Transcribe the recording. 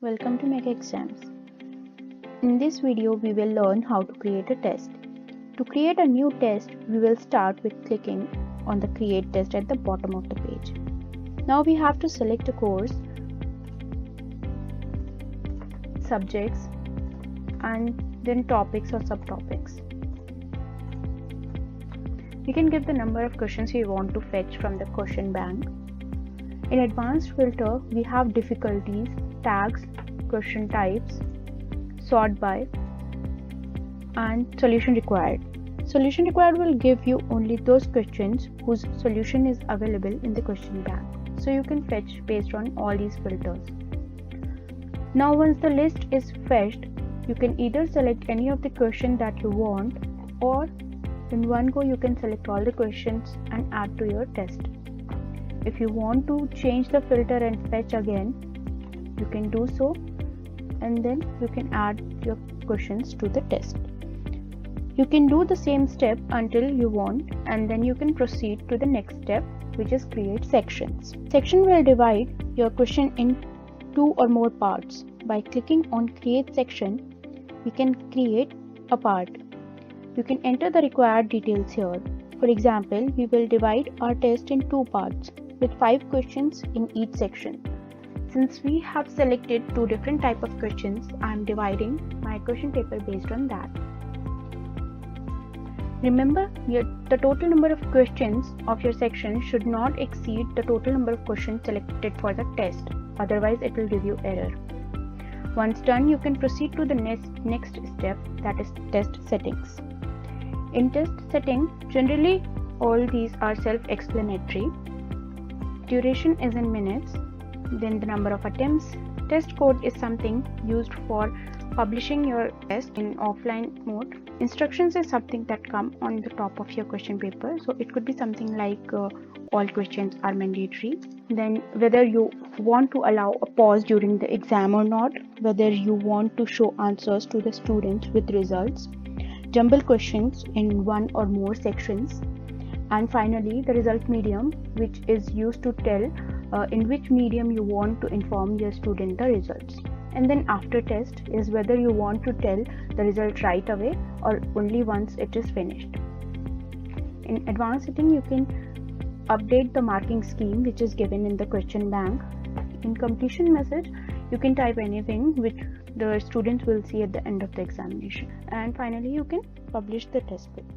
Welcome to Mega Exams. In this video, we will learn how to create a test. To create a new test, we will start with clicking on the Create Test at the bottom of the page. Now we have to select a course, subjects, and then topics or subtopics. You can give the number of questions you want to fetch from the question bank. In advanced filter, we have difficulties, tags, question types, sort by, and solution required. Solution required will give you only those questions whose solution is available in the question bank. So you can fetch based on all these filters. Now once the list is fetched, you can either select any of the questions that you want, or in one go you can select all the questions and add to your test. If you want to change the filter and fetch again, you can do so, and then you can add your questions to the test. You can do the same step until you want, and then you can proceed to the next step, which is create sections. Section will divide your question in two or more parts. By clicking on create section, we can create a part. You can enter the required details here. For example, we will divide our test in two parts with 5 questions in each section. Since we have selected two different types of questions, I am dividing my question paper based on that. Remember, the total number of questions of your section should not exceed the total number of questions selected for the test, otherwise it will give you error. Once done, you can proceed to the next step, that is test settings. In test setting, generally all these are self-explanatory. Duration is in minutes, then the number of attempts. Test code is something used for publishing your test in offline mode. Instructions is something that come on the top of your question paper, so it could be something like all questions are mandatory. Then whether you want to allow a pause during the exam or not, whether you want to show answers to the students with results, jumble questions in one or more sections, and finally the result medium, which is used to tell in which medium you want to inform your student the results. And then after test is whether you want to tell the result right away or only once it is finished. In advanced setting, you can update the marking scheme which is given in the question bank. In completion message, you can type anything which the students will see at the end of the examination. And finally, you can publish the test paper.